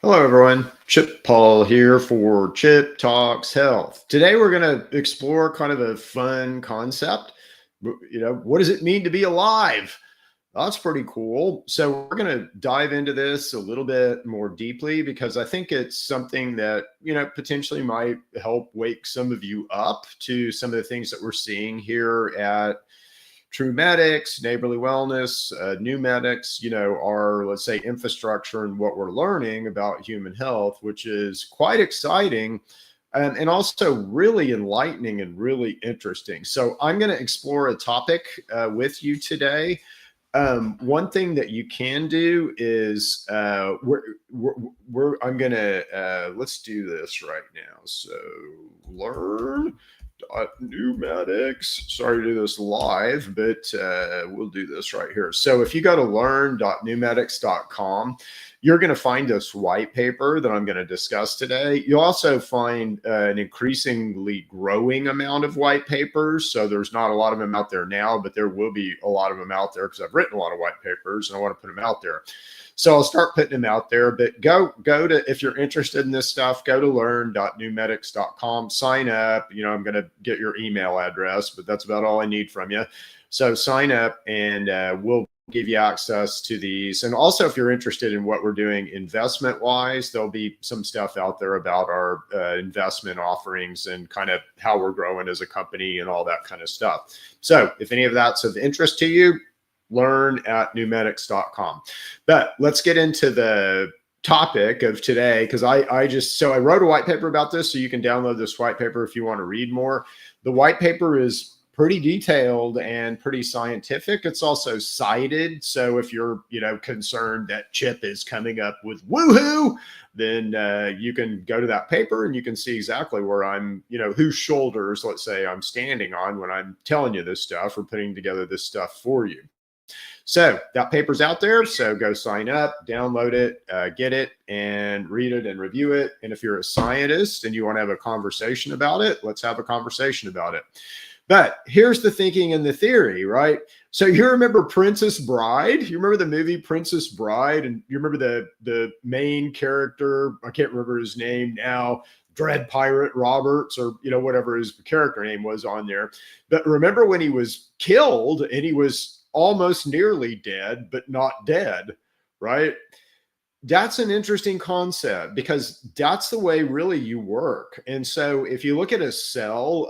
Hello, everyone. Chip Paul here for Chip Talks Health. Today, we're going to explore kind of a fun concept. What does it mean to be alive? That's pretty cool. So, we're going to dive into this a little bit more deeply because I think it's something that, potentially might help wake some of you up to some of the things that we're seeing here at True Medics, Neighborly Wellness, New Medics, our, let's say, infrastructure and what we're learning about human health, which is quite exciting and also really enlightening and really interesting. So, I'm going to explore a topic with you today. One thing that you can do is I'm going to let's do this right now. So, learn pneumatics. Sorry to do this live, but we'll do this right here. So if you go to learn.pneumatics.com, you're going to find this white paper that I'm going to discuss today. You'll also find an increasingly growing amount of white papers. So there's not a lot of them out there now, but there will be a lot of them out there because I've written a lot of white papers and I want to put them out there. So I'll start putting them out there, but go to, if you're interested in this stuff, go to learn.pneumatics.com, sign up. I'm going to get your email address, but that's about all I need from you. So sign up and we'll give you access to these. And also, if you're interested in what we're doing investment wise, there'll be some stuff out there about our investment offerings and kind of how we're growing as a company and all that kind of stuff. So if any of that's of interest to you, learn@pneumatics.com. But let's get into the topic of today because I wrote a white paper about this, so you can download this white paper if you want to read more. The white paper is pretty detailed and pretty scientific. It's also cited, so if you're concerned that Chip is coming up with woohoo, then you can go to that paper and you can see exactly where I'm, whose shoulders, let's say, I'm standing on when I'm telling you this stuff or putting together this stuff for you. So that paper's out there. So go sign up, download it, get it, and read it and review it. And if you're a scientist and you want to have a conversation about it, let's have a conversation about it. But here's the thinking and the theory, right? So you remember Princess Bride? You remember the movie Princess Bride? And you remember the main character, I can't remember his name now, Dread Pirate Roberts, or whatever his character name was on there. But remember when he was killed and he was almost nearly dead, but not dead, right? That's an interesting concept because that's the way really you work. And so if you look at a cell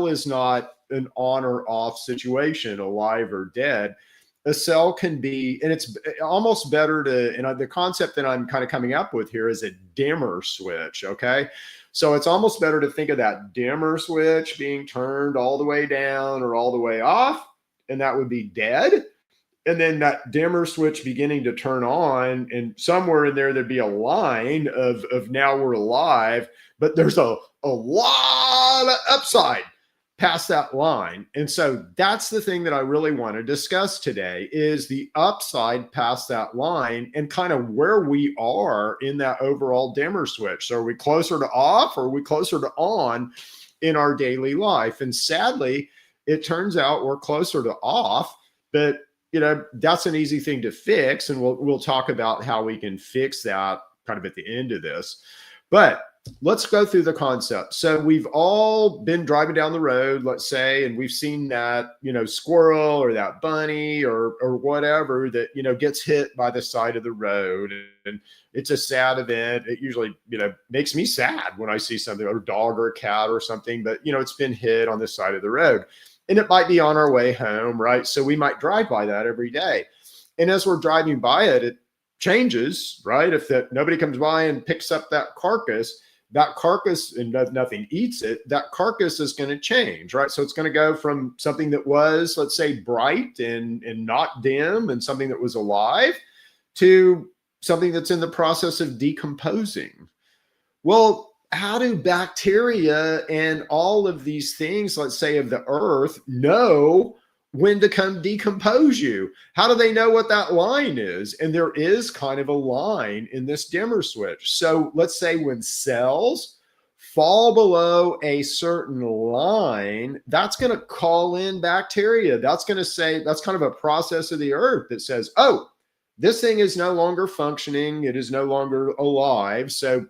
is not an on or off situation, alive or dead. A cell can be, and it's almost better to, and the concept that I'm kind of coming up with here is a dimmer switch, okay? So it's almost better to think of that dimmer switch being turned all the way down or all the way off, and that would be dead. And then that dimmer switch beginning to turn on, and somewhere in there, there'd be a line of now we're alive, but there's a lot of upside past that line. And so that's the thing that I really want to discuss today is the upside past that line and kind of where we are in that overall dimmer switch. So are we closer to off or are we closer to on in our daily life? And sadly, it turns out we're closer to off, but that's an easy thing to fix. And we'll talk about how we can fix that kind of at the end of this. But let's go through the concept. So we've all been driving down the road, let's say, and we've seen that, squirrel or that bunny or whatever that, gets hit by the side of the road. And it's a sad event. It usually, makes me sad when I see something, or a dog or a cat or something, but, it's been hit on the side of the road. And it might be on our way home, right? So we might drive by that every day. And as we're driving by it, it changes, right? If nobody comes by and picks up that carcass, and nothing eats it, that carcass is going to change, right? So it's going to go from something that was, let's say, bright and not dim and something that was alive to something that's in the process of decomposing. Well, how do bacteria and all of these things, let's say, of the earth know when to come decompose you? How do they know what that line is? And there is kind of a line in this dimmer switch. So let's say when cells fall below a certain line, that's going to call in bacteria. That's going to say, that's kind of a process of the earth that says, oh, this thing is no longer functioning. It is no longer alive. So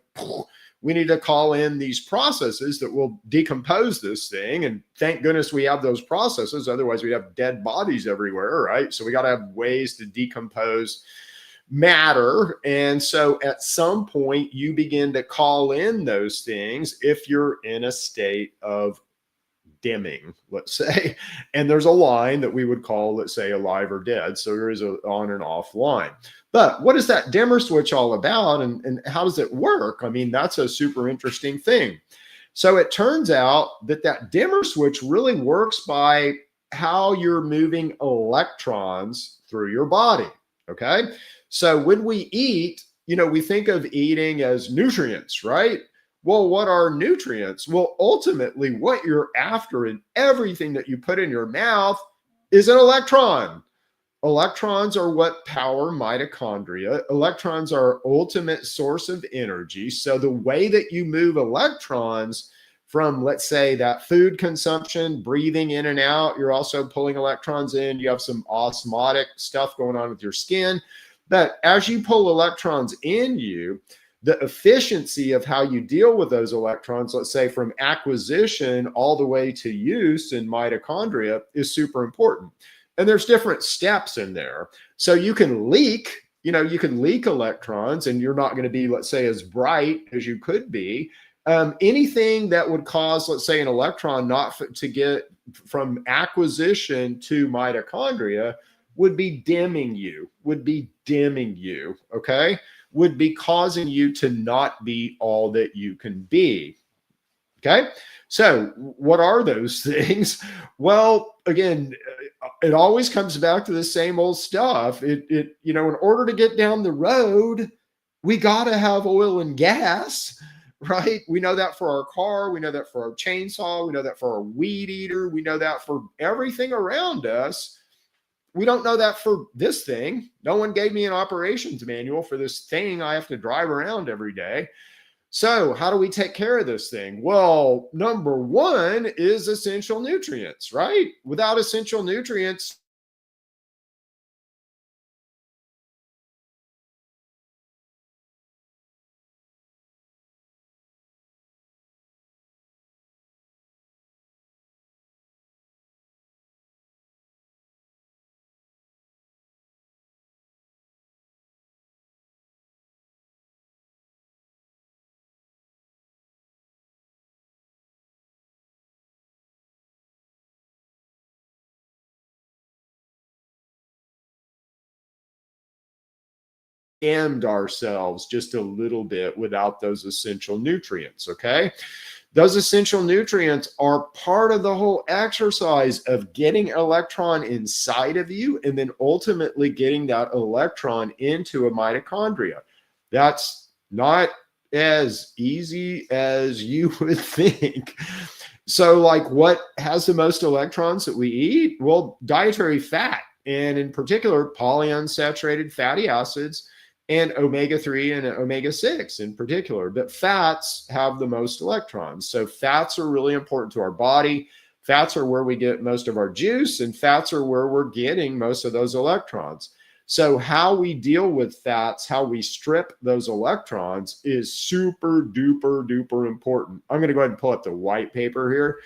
we need to call in these processes that will decompose this thing. And thank goodness we have those processes. Otherwise, we'd have dead bodies everywhere, right? So we got to have ways to decompose matter. And so at some point, you begin to call in those things if you're in a state of dimming, let's say, and there's a line that we would call, let's say, alive or dead. So there is an on and off line. But what is that dimmer switch all about, and how does it work? I mean, that's a super interesting thing. So it turns out that that dimmer switch really works by how you're moving electrons through your body. Okay. So when we eat, we think of eating as nutrients, right? Well, what are nutrients? Well, ultimately, what you're after in everything that you put in your mouth is an electron. Electrons are what power mitochondria. Electrons are our ultimate source of energy. So the way that you move electrons from, let's say, that food consumption, breathing in and out, you're also pulling electrons in. You have some osmotic stuff going on with your skin. But as you pull electrons in you, the efficiency of how you deal with those electrons, let's say from acquisition all the way to use in mitochondria, is super important. And there's different steps in there. So you can leak, electrons, and you're not going to be, let's say, as bright as you could be. Anything that would cause, let's say, an electron not to get from acquisition to mitochondria would be dimming you, okay? Would be causing you to not be all that you can be. Okay. So what are those things? Well, again, it always comes back to the same old stuff. In order to get down the road, we got to have oil and gas, right? We know that for our car. We know that for our chainsaw. We know that for our weed eater. We know that for everything around us. We don't know that for this thing. No one gave me an operations manual for this thing I have to drive around every day. So how do we take care of this thing? Well, number one is essential nutrients, right? Without essential nutrients, damned ourselves just a little bit without those essential nutrients, okay? Those essential nutrients are part of the whole exercise of getting electron inside of you and then ultimately getting that electron into a mitochondria. That's not as easy as you would think. So, like, what has the most electrons that we eat? Well, dietary fat, and in particular, polyunsaturated fatty acids and omega-3 and omega-6 in particular. But fats have the most electrons. So fats are really important to our body. Fats are where we get most of our juice, and fats are where we're getting most of those electrons. So how we deal with fats, how we strip those electrons is super duper duper important. I'm going to go ahead and pull up the white paper here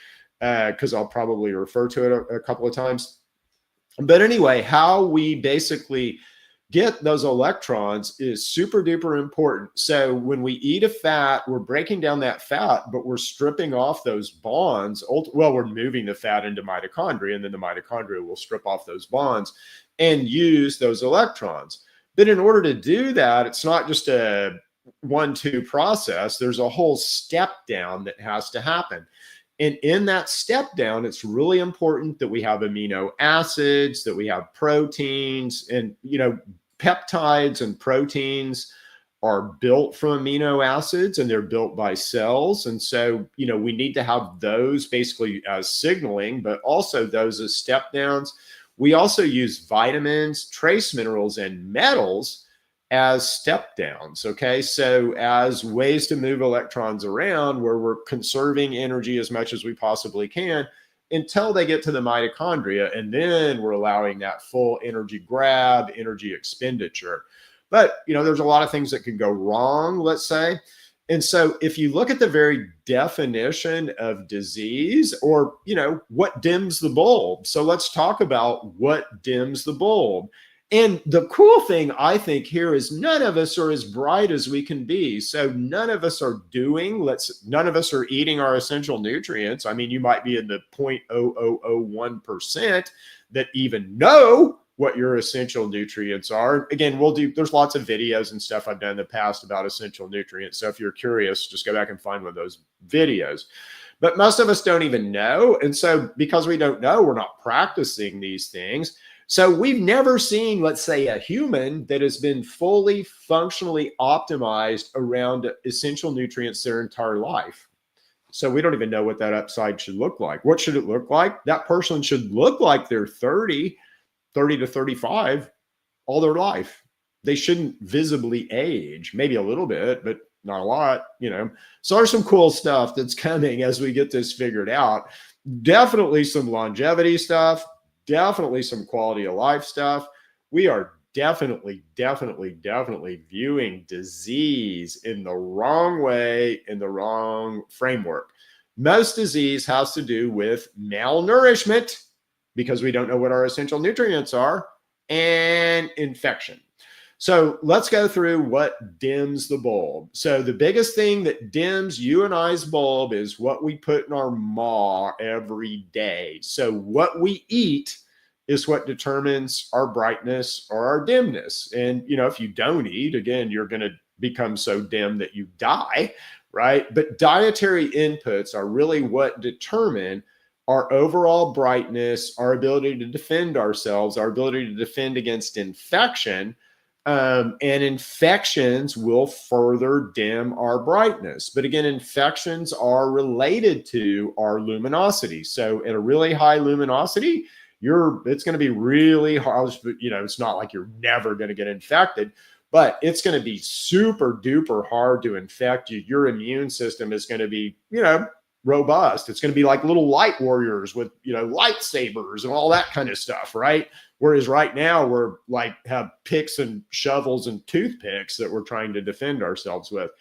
because I'll probably refer to it a couple of times. But anyway, how we basically get those electrons is super duper important. So when we eat a fat, we're breaking down that fat, but we're stripping off those bonds. Well, we're moving the fat into mitochondria, and then the mitochondria will strip off those bonds and use those electrons. But in order to do that, it's not just a 1-2 process. There's a whole step down that has to happen. And in that step down, it's really important that we have amino acids, that we have proteins, and, peptides and proteins are built from amino acids, and they're built by cells. And so, we need to have those basically as signaling, but also those as step downs. We also use vitamins, trace minerals, and metals as step downs. Okay. So as ways to move electrons around where we're conserving energy as much as we possibly can, until they get to the mitochondria. And then we're allowing that full energy grab, energy expenditure. But, there's a lot of things that can go wrong, let's say. And so if you look at the very definition of disease, or, what dims the bulb. So let's talk about what dims the bulb. And the cool thing I think here is none of us are as bright as we can be. So none of us are none of us are eating our essential nutrients. I mean, you might be in the 0.0001% that even know what your essential nutrients are. Again, there's lots of videos and stuff I've done in the past about essential nutrients. So if you're curious, just go back and find one of those videos. But most of us don't even know. And so because we don't know, we're not practicing these things. So we've never seen, let's say, a human that has been fully functionally optimized around essential nutrients their entire life. So we don't even know what that upside should look like. What should it look like? That person should look like they're 30 to 35 all their life. They shouldn't visibly age, maybe a little bit, but not a lot, So there's some cool stuff that's coming as we get this figured out. Definitely some longevity stuff, definitely some quality of life stuff. We are definitely viewing disease in the wrong way, in the wrong framework. Most disease has to do with malnourishment, because we don't know what our essential nutrients are, and infection. So let's go through what dims the bulb. So the biggest thing that dims you and I's bulb is what we put in our maw every day. So what we eat is what determines our brightness or our dimness. And, if you don't eat, again, you're going to become so dim that you die, right? But dietary inputs are really what determine our overall brightness, our ability to defend ourselves, our ability to defend against infection. And infections will further dim our brightness. But again, infections are related to our luminosity. So at a really high luminosity, it's going to be really hard. It's not like you're never going to get infected, but it's going to be super duper hard to infect you. Your immune system is going to be, robust. It's going to be like little light warriors with, lightsabers and all that kind of stuff, right? Whereas right now we're have picks and shovels and toothpicks that we're trying to defend ourselves with.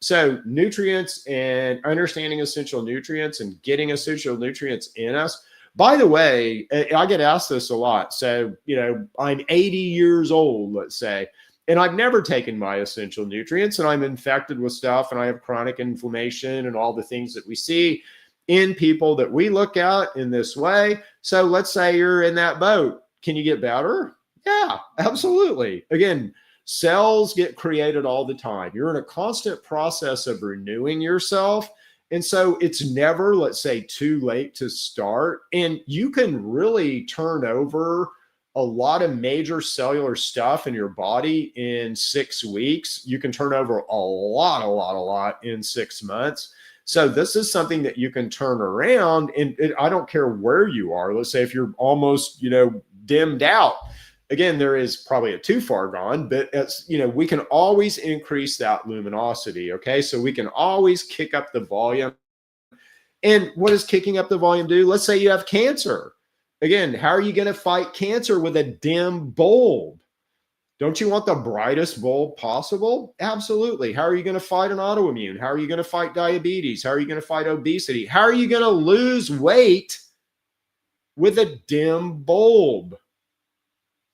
So nutrients and understanding essential nutrients and getting essential nutrients in us. By the way, I get asked this a lot. So, I'm 80 years old, let's say, and I've never taken my essential nutrients, and I'm infected with stuff, and I have chronic inflammation and all the things that we see in people that we look at in this way. So let's say you're in that boat. Can you get better? Yeah, absolutely. Again, cells get created all the time. You're in a constant process of renewing yourself. And so it's never, let's say, too late to start. And you can really turn over a lot of major cellular stuff in your body in 6 weeks. You can turn over a lot in 6 months. So this is something that you can turn around. And I don't care where you are. Let's say if you're almost, dimmed out. Again, there is probably a too far gone, but we can always increase that luminosity. Okay. So we can always kick up the volume. And what does kicking up the volume do? Let's say you have cancer. Again, how are you going to fight cancer with a dim bulb? Don't you want the brightest bulb possible? Absolutely. How are you going to fight an autoimmune? How are you going to fight diabetes? How are you going to fight obesity? How are you going to lose weight with a dim bulb?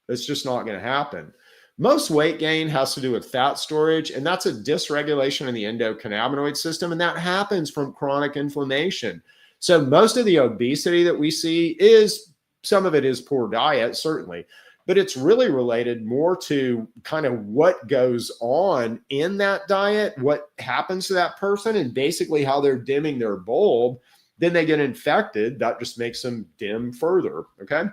It's just not going to happen. Most weight gain has to do with fat storage, and that's a dysregulation in the endocannabinoid system, and that happens from chronic inflammation. So most of the obesity that we see some of it is poor diet, certainly, but it's really related more to kind of what goes on in that diet, what happens to that person, and basically how they're dimming their bulb. Then they get infected. That just makes them dim further, okay?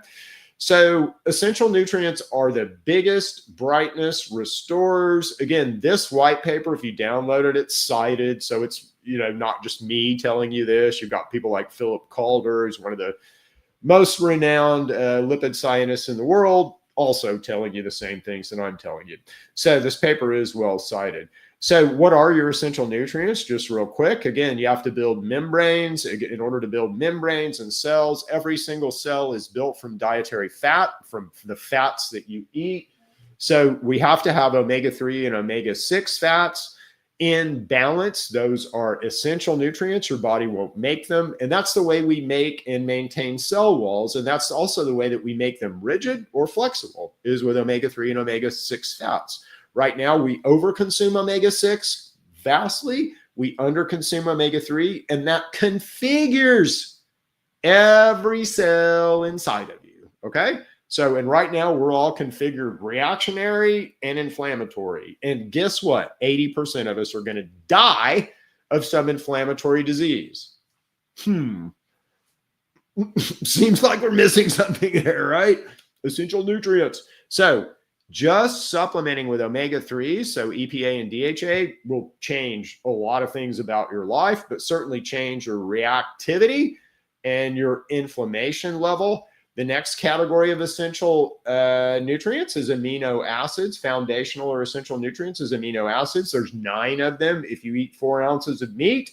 So essential nutrients are the biggest brightness restorers. Again, this white paper, if you download it, it's cited. So it's, not just me telling you this. You've got people like Philip Calder, who's one of the most renowned lipid scientists in the world, also telling you the same things that I'm telling you. So this paper is well cited. So what are your essential nutrients? Just real quick. Again, you have to build membranes. In order to build membranes and cells, every single cell is built from dietary fat, from the fats that you eat. So we have to have omega-3 and omega-6 fats in balance. Those are essential nutrients. Your body won't make them. And that's the way we make and maintain cell walls. And that's also the way that we make them rigid or flexible, is with omega-3 and omega-6 fats. Right now, we overconsume omega-6 vastly. We underconsume omega-3, and that configures every cell inside of you, okay? So, and right now, we're all configured reactionary and inflammatory. And guess what? 80% of us are going to die of some inflammatory disease. Seems like we're missing something there, right? Essential nutrients. So, just supplementing with omega-3, so EPA and DHA, will change a lot of things about your life, but certainly change your reactivity and your inflammation level. The next category of essential nutrients is amino acids. Foundational or essential nutrients is amino acids. There's 9 of them. If you eat 4 ounces of meat,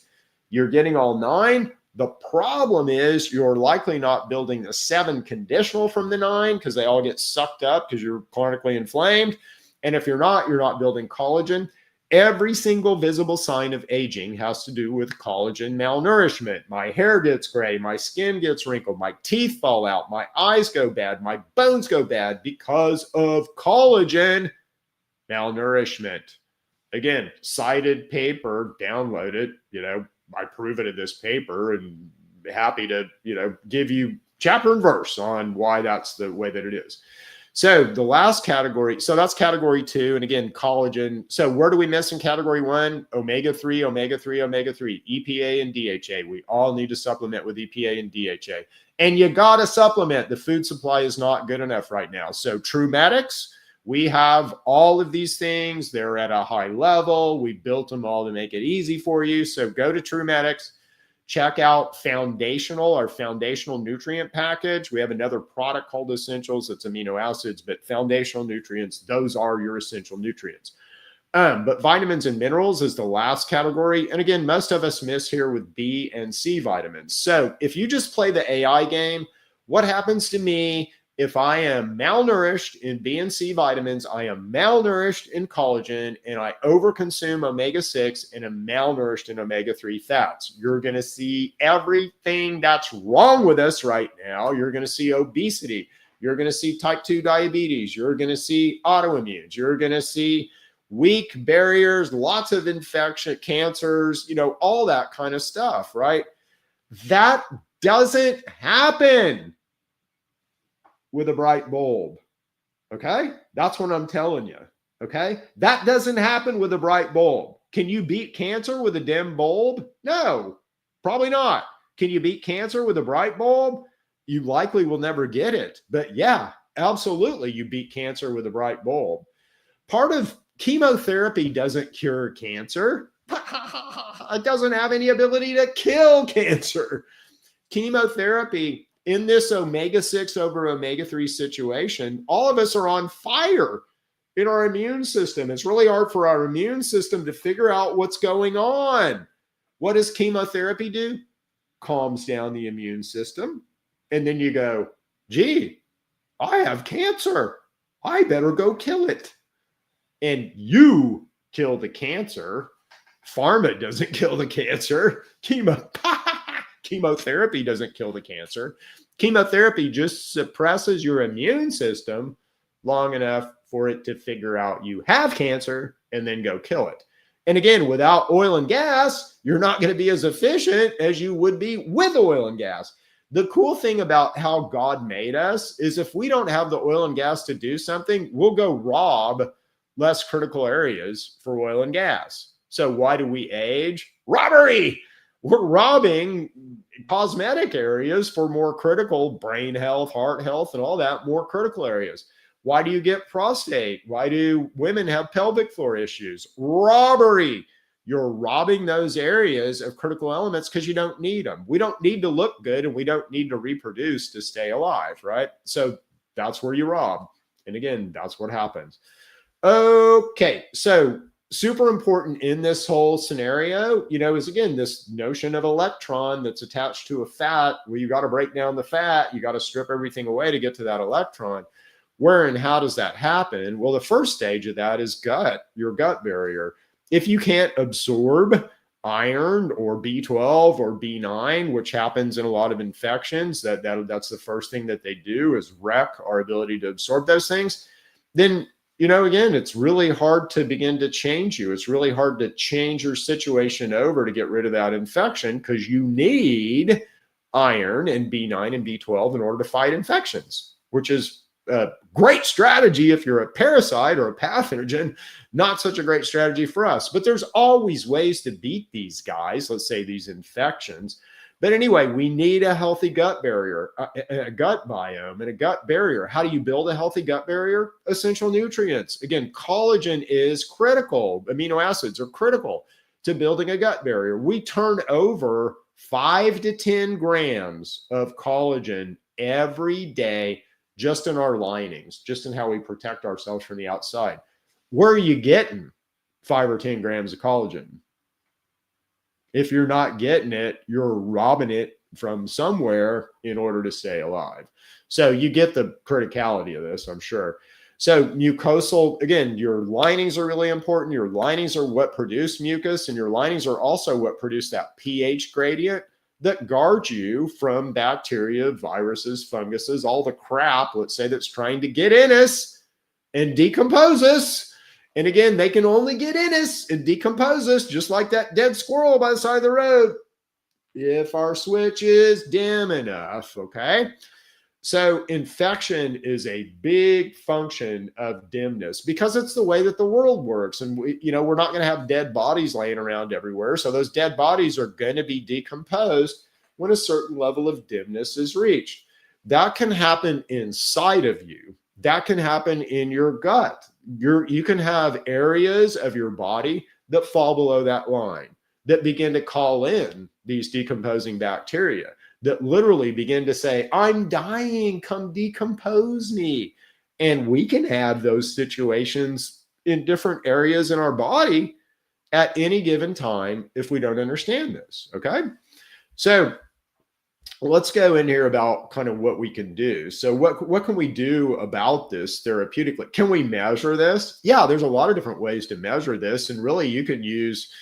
you're getting all 9. The problem is you're likely not building the 7 conditional from the 9 because they all get sucked up because you're chronically inflamed. And if you're not building collagen. Every single visible sign of aging has to do with collagen malnourishment. My hair gets gray, my skin gets wrinkled, my teeth fall out, my eyes go bad, my bones go bad because of collagen malnourishment. Again, cited paper, download it, I prove it in this paper, and happy to, give you chapter and verse on why that's the way that it is. So the last category, so that's category 2. And again, collagen. So where do we miss in category 1? Omega-3, omega-3, omega-3, EPA and DHA. We all need to supplement with EPA and DHA. And you got to supplement. The food supply is not good enough right now. So Trumetics, we have all of these things. They're at a high level. We built them all to make it easy for you. So go to Trumetics. Check out our foundational nutrient package. We have another product called Essentials. It's amino acids, but foundational nutrients, those are your essential nutrients. But vitamins and minerals is the last category. And again, most of us miss here with B and C vitamins. So if you just play the AI game, what happens to me if I am malnourished in B and C vitamins, I am malnourished in collagen, and I overconsume omega-6 and am malnourished in omega-3 fats? You're going to see everything that's wrong with us right now. You're going to see obesity. You're going to see type 2 diabetes. You're going to see autoimmunes. You're going to see weak barriers, lots of infection, cancers, all that kind of stuff, right? That doesn't happen with a bright bulb. Okay? That's what I'm telling you. Okay? That doesn't happen with a bright bulb. Can you beat cancer with a dim bulb? No, probably not. Can you beat cancer with a bright bulb? You likely will never get it. But yeah, absolutely, you beat cancer with a bright bulb. Part of chemotherapy doesn't cure cancer. It doesn't have any ability to kill cancer. Chemotherapy, in this omega-6 over omega-3 situation, all of us are on fire in our immune system. It's really hard for our immune system to figure out what's going on. What does chemotherapy do? Calms down the immune system. And then you go, gee, I have cancer. I better go kill it. And you kill the cancer. Pharma doesn't kill the cancer. Chemotherapy doesn't kill the cancer. Chemotherapy just suppresses your immune system long enough for it to figure out you have cancer and then go kill it. And again, without oil and gas, you're not going to be as efficient as you would be with oil and gas. The cool thing about how God made us is if we don't have the oil and gas to do something, we'll go rob less critical areas for oil and gas. So why do we age? Robbery! We're robbing cosmetic areas for more critical brain health, heart health, and all that, more critical areas. Why do you get prostate? Why do women have pelvic floor issues? Robbery. You're robbing those areas of critical elements because you don't need them. We don't need to look good and we don't need to reproduce to stay alive, right? So that's where you rob. And again, that's what happens. Okay, so super important in this whole scenario, is again this notion of electron that's attached to a fat. Well, you got to break down the fat, you got to strip everything away to get to that electron. Where and how does that happen? Well, the first stage of that is your gut barrier. If you can't absorb iron or B12 or B9, which happens in a lot of infections, that's the first thing that they do is wreck our ability to absorb those things, then again, it's really hard to begin to change you. It's really hard to change your situation over to get rid of that infection, because you need iron and B9 and B12 in order to fight infections, which is a great strategy if you're a parasite or a pathogen, not such a great strategy for us. But there's always ways to beat these guys, let's say these infections. But anyway, we need a healthy gut barrier, a gut biome, and a gut barrier. How do you build a healthy gut barrier? Essential nutrients. Again, collagen is critical. Amino acids are critical to building a gut barrier. We turn over 5 to 10 grams of collagen every day just in our linings, just in how we protect ourselves from the outside. Where are you getting 5 or 10 grams of collagen? If you're not getting it, you're robbing it from somewhere in order to stay alive. So you get the criticality of this, I'm sure. So mucosal, again, your linings are really important. Your linings are what produce mucus, and your linings are also what produce that pH gradient that guards you from bacteria, viruses, funguses, all the crap, let's say, that's trying to get in us and decompose us. And again, they can only get in us and decompose us, just like that dead squirrel by the side of the road, if our switch is dim enough, okay? So infection is a big function of dimness, because it's the way that the world works. And we're not going to have dead bodies laying around everywhere. So those dead bodies are going to be decomposed when a certain level of dimness is reached. That can happen inside of you. That can happen in your gut. You can have areas of your body that fall below that line, that begin to call in these decomposing bacteria, that literally begin to say, I'm dying, come decompose me. And we can have those situations in different areas in our body at any given time if we don't understand this, okay? So let's go in here about kind of what we can do. So what can we do about this therapeutically? Can we measure this? Yeah, there's a lot of different ways to measure this. And really you can use,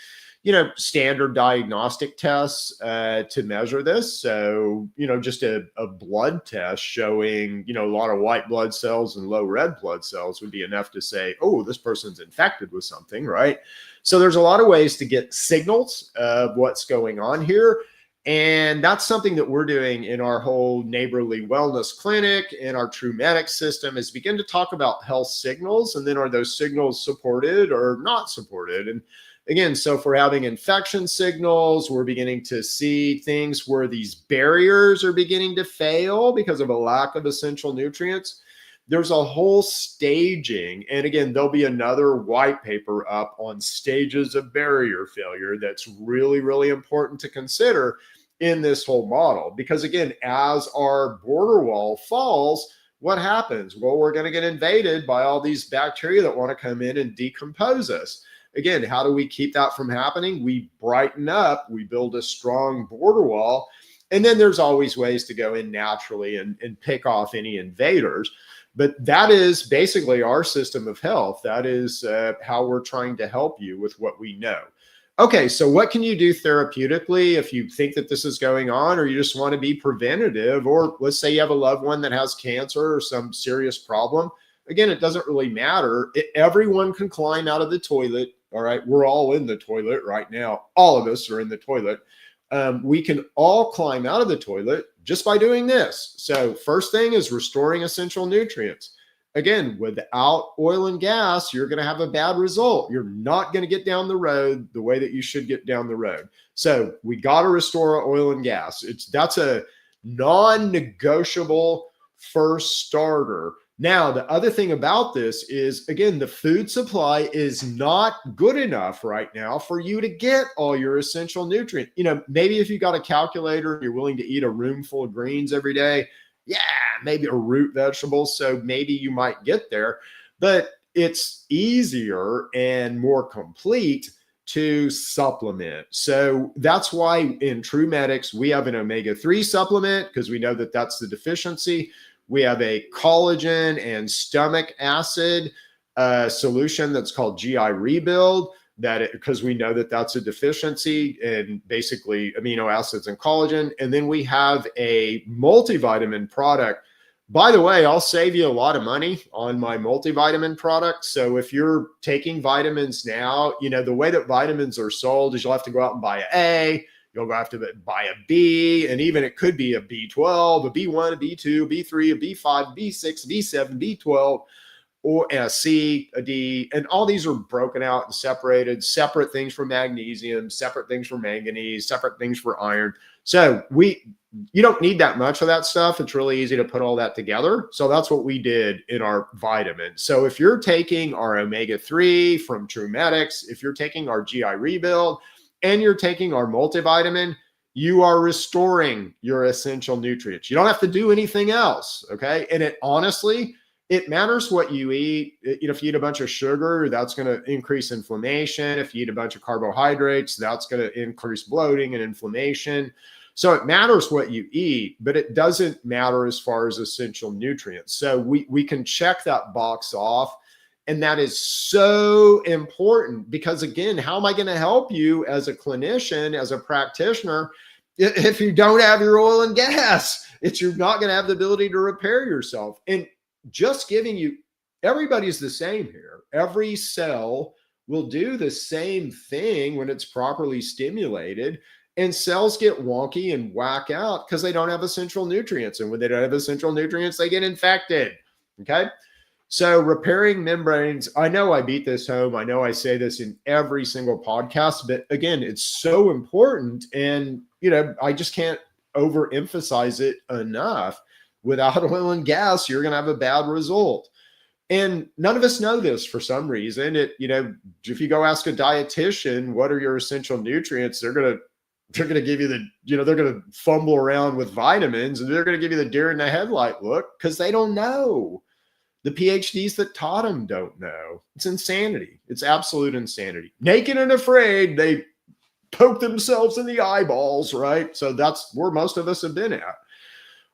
standard diagnostic tests to measure this. So, just a blood test showing, a lot of white blood cells and low red blood cells would be enough to say, oh, this person's infected with something, right? So there's a lot of ways to get signals of what's going on here. And that's something that we're doing in our whole neighborly wellness clinic and our True Medic system, is begin to talk about health signals. And then are those signals supported or not supported? And again, so if we're having infection signals, we're beginning to see things where these barriers are beginning to fail because of a lack of essential nutrients. There's a whole staging. And again, there'll be another white paper up on stages of barrier failure that's really, really important to consider in this whole model. Because again, as our border wall falls, what happens? Well, we're going to get invaded by all these bacteria that want to come in and decompose us. Again, how do we keep that from happening? We brighten up, we build a strong border wall, and then there's always ways to go in naturally and pick off any invaders. But that is basically our system of health. That is how we're trying to help you with what we know. Okay, so what can you do therapeutically if you think that this is going on, or you just want to be preventative, or let's say you have a loved one that has cancer or some serious problem? Again, it doesn't really matter. Everyone can climb out of the toilet. All right, we're all in the toilet right now. All of us are in the toilet. We can all climb out of the toilet just by doing this. So first thing is restoring essential nutrients. Again, without oil and gas, you're going to have a bad result. You're not going to get down the road the way that you should get down the road. So we got to restore oil and gas. That's a non-negotiable first starter. Now, the other thing about this is, again, the food supply is not good enough right now for you to get all your essential nutrients. Maybe if you got a calculator and you're willing to eat a room full of greens every day, Yeah, maybe a root vegetable. So maybe you might get there, but it's easier and more complete to supplement. So that's why in True Medics, we have an omega-3 supplement because we know that that's the deficiency. We have a collagen and stomach acid solution that's called GI Rebuild, that because we know that that's a deficiency in basically amino acids and collagen. And then we have a multivitamin product. By the way, I'll save you a lot of money on my multivitamin product. So if you're taking vitamins now, you know, the way that vitamins are sold is you'll have to go out and buy an A, you'll have to buy a B, and even it could be a B12, a B1, a B2, a B3, a B5, a B6, a B7, B12, or a C, a D, and all these are broken out and separated, separate things for magnesium, separate things for manganese, separate things for iron. So you don't need that much of that stuff. It's really easy to put all that together. So that's what we did in our vitamins. So if you're taking our omega-3 from True Medics, if you're taking our GI Rebuild, and you're taking our multivitamin, you are restoring your essential nutrients. You don't have to do anything else, okay? And it honestly, it matters what you eat. You know, if you eat a bunch of sugar, that's going to increase inflammation. If you eat a bunch of carbohydrates, that's going to increase bloating and inflammation. So it matters what you eat, but it doesn't matter as far as essential nutrients. So we can check that box off. And that is so important because, again, how am I going to help you as a clinician, as a practitioner, if you don't have your oil and gas? You're not going to have the ability to repair yourself. And just giving you, everybody's the same here. Every cell will do the same thing when it's properly stimulated. And cells get wonky and whack out because they don't have essential nutrients. And when they don't have essential nutrients, they get infected. Okay. So repairing membranes, I know I beat this home. I know I say this in every single podcast, but again, it's so important. And, you know, I just can't overemphasize it enough. Without oil and gas, you're going to have a bad result. And none of us know this for some reason. You know, if you go ask a dietitian, what are your essential nutrients? They're going to give you they're going to fumble around with vitamins and they're going to give you the deer in the headlight look because they don't know. The PhDs that taught them don't know. It's insanity. It's absolute insanity. Naked and afraid, they poke themselves in the eyeballs, right? So that's where most of us have been at.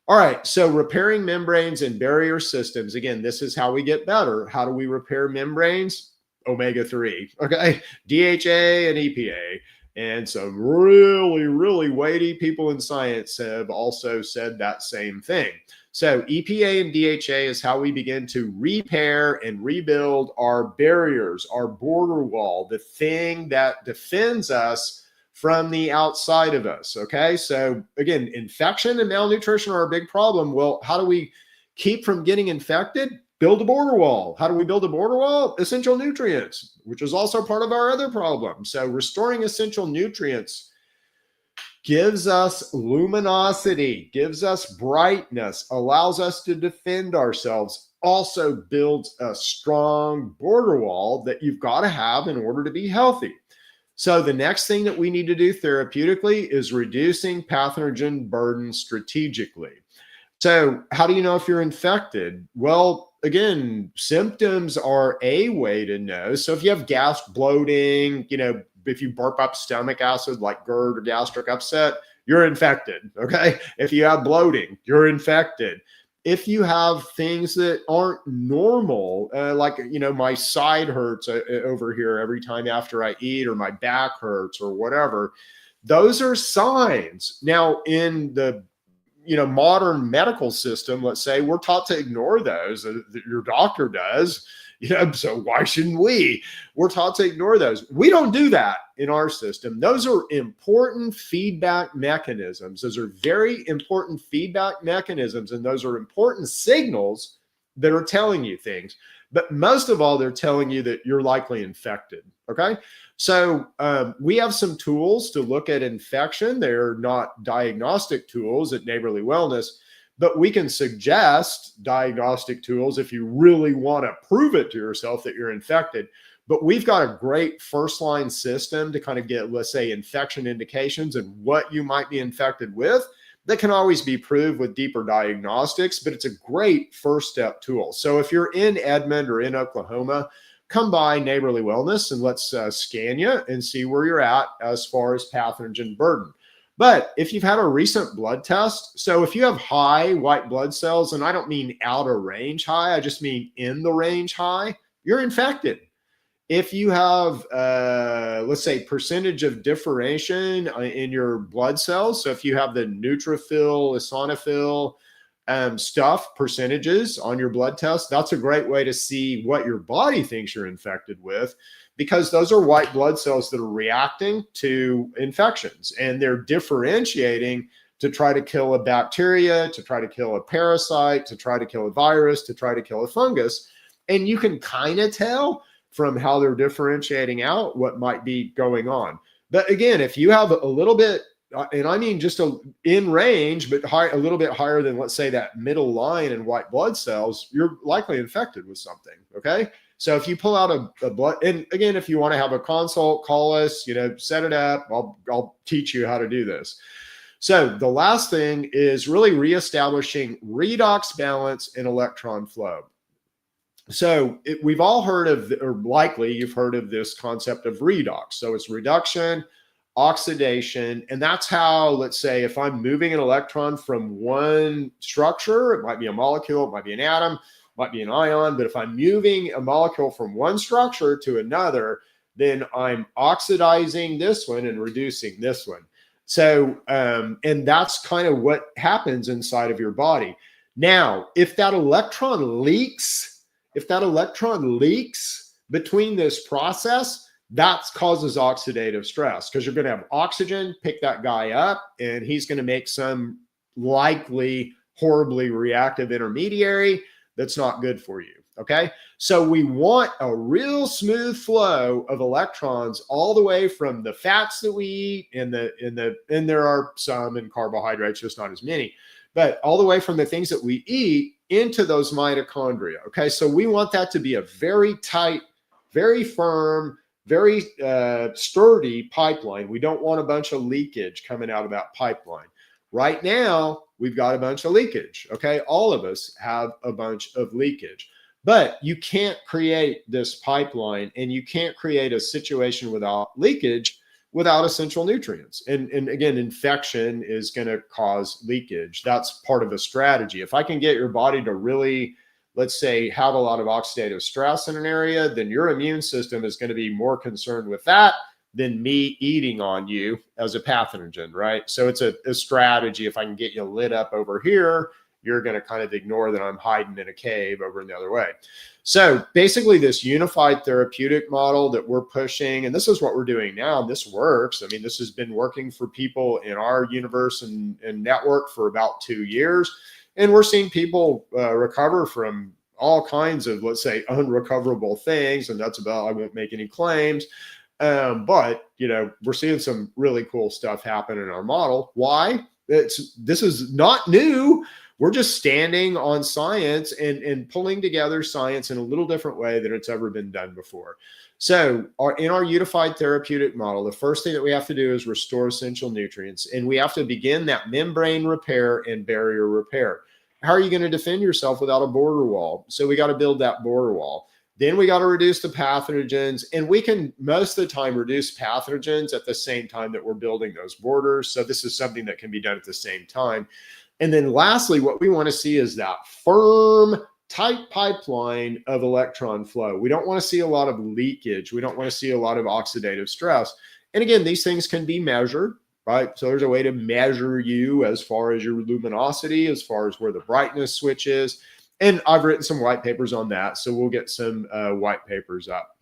All right, so repairing membranes and barrier systems. Again, this is how we get better. How do we repair membranes? Omega-3, okay? DHA and EPA. And some really, really weighty people in science have also said that same thing. So EPA and DHA is how we begin to repair and rebuild our barriers, our border wall, the thing that defends us from the outside of us. Okay. So again, infection and malnutrition are a big problem. Well, how do we keep from getting infected? Build a border wall. How do we build a border wall? Essential nutrients, which is also part of our other problem. So restoring essential nutrients gives us luminosity, gives us brightness, allows us to defend ourselves, also builds a strong border wall that you've got to have in order to be healthy. So the next thing that we need to do therapeutically is reducing pathogen burden strategically. So how do you know if you're infected? Well, again, symptoms are a way to know. So if you have gas, bloating, you know, if you burp up stomach acid like GERD or gastric upset, you're infected. Okay. If you have bloating, you're infected. If you have things that aren't normal, like, you know, my side hurts over here every time after I eat, or my back hurts or whatever, those are signs. Now, in the modern medical system, let's say, we're taught to ignore those. Your doctor does. So why shouldn't we? We're taught to ignore those. We don't do that in our system. Those are important feedback mechanisms. Those are very important feedback mechanisms, and those are important signals that are telling you things. But most of all, they're telling you that you're likely infected, okay? So we have some tools to look at infection. They're not diagnostic tools at Neighborly Wellness, but we can suggest diagnostic tools if you really want to prove it to yourself that you're infected. But we've got a great first line system to kind of get, let's say, infection indications and what you might be infected with. that can always be proved with deeper diagnostics, but it's a great first step tool. So if you're in Edmond or in Oklahoma, come by Neighborly Wellness and let's scan you and see where you're at as far as pathogen burden. But if you've had a recent blood test, so if you have high white blood cells, and I don't mean out of range high, I just mean in the range high, you're infected. If you have, let's say, percentage of differentiation in your blood cells, so if you have the neutrophil, eosinophil stuff, percentages on your blood test, that's a great way to see what your body thinks you're infected with, because those are white blood cells that are reacting to infections, and they're differentiating to try to kill a bacteria, to try to kill a parasite, to try to kill a virus, to try to kill a fungus. And you can kind of tell from how they're differentiating out what might be going on. But again, if you have a little bit, and I mean just in range, but a little bit higher than, let's say, that middle line in white blood cells, you're likely infected with something, okay? So if you pull out a blood, and again, if you want to have a consult, call us, set it up. I'll teach you how to do this. So the last thing is really reestablishing redox balance and electron flow. So we've all heard of, or likely you've heard of, this concept of redox. So it's reduction, oxidation, and that's how, let's say, if I'm moving an electron from one structure, it might be a molecule, it might be an atom, it might be an ion, but if I'm moving a molecule from one structure to another, then I'm oxidizing this one and reducing this one. So, and that's kind of what happens inside of your body. Now, if that electron leaks, between this process, that causes oxidative stress, because you're going to have oxygen pick that guy up, and he's going to make some likely horribly reactive intermediary that's not good for you. Okay. So we want a real smooth flow of electrons all the way from the fats that we eat, and there are some in carbohydrates, just not as many, but all the way from the things that we eat into those mitochondria. Okay. So we want that to be a very tight, very firm, very sturdy pipeline. We don't want a bunch of leakage coming out of that pipeline. Right now, we've got a bunch of leakage. Okay. All of us have a bunch of leakage, but you can't create this pipeline, and you can't create a situation without leakage without essential nutrients. And again, infection is going to cause leakage. That's part of a strategy. If I can get your body to really, let's say, have a lot of oxidative stress in an area, then your immune system is going to be more concerned with that than me eating on you as a pathogen, right? So it's a strategy. If I can get you lit up over here, you're going to kind of ignore that I'm hiding in a cave over in the other way. So basically, this unified therapeutic model that we're pushing, and this is what we're doing now, this works. I mean, this has been working for people in our universe and network for about 2 years. And we're seeing people recover from all kinds of, let's say, unrecoverable things. And that's about, I won't make any claims. But, we're seeing some really cool stuff happen in our model. Why? This is not new. We're just standing on science and pulling together science in a little different way than it's ever been done before. So in our unified therapeutic model, the first thing that we have to do is restore essential nutrients. And we have to begin that membrane repair and barrier repair. How are you going to defend yourself without a border wall? So we got to build that border wall. Then we got to reduce the pathogens. And we can most of the time reduce pathogens at the same time that we're building those borders. So this is something that can be done at the same time. And then lastly, what we want to see is that firm, tight pipeline of electron flow. We don't want to see a lot of leakage. We don't want to see a lot of oxidative stress. And again, these things can be measured, right? So there's a way to measure you as far as your luminosity, as far as where the brightness switch is. And I've written some white papers on that. So we'll get some white papers up.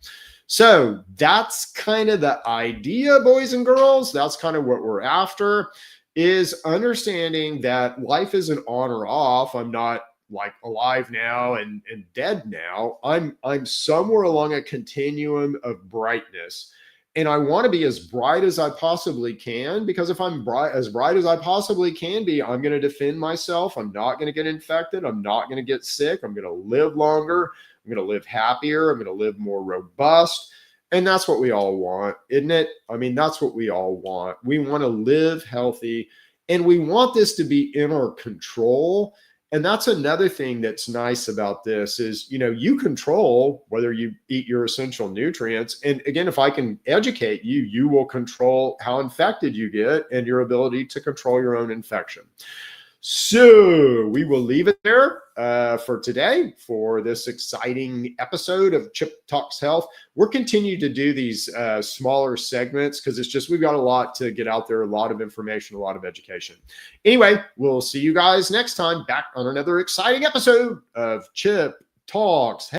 So that's kind of the idea, boys and girls. That's kind of what we're after, is understanding that life isn't on or off. I'm not like alive now and dead now. I'm somewhere along a continuum of brightness. And I want to be as bright as I possibly can, because if I'm as bright as I possibly can be, I'm going to defend myself. I'm not going to get infected. I'm not going to get sick. I'm going to live longer. I'm going to live happier. I'm going to live more robust. And that's what we all want, isn't it? I mean, that's what we all want. We want to live healthy And we want this to be in our control. And that's another thing that's nice about this is, you control whether you eat your essential nutrients. And again, if I can educate you, you will control how infected you get and your ability to control your own infection. So we will leave it there for today for this exciting episode of Chip Talks Health. We'll continue to do these smaller segments because it's just we've got a lot to get out there, a lot of information, a lot of education. Anyway, we'll see you guys next time back on another exciting episode of Chip Talks Health.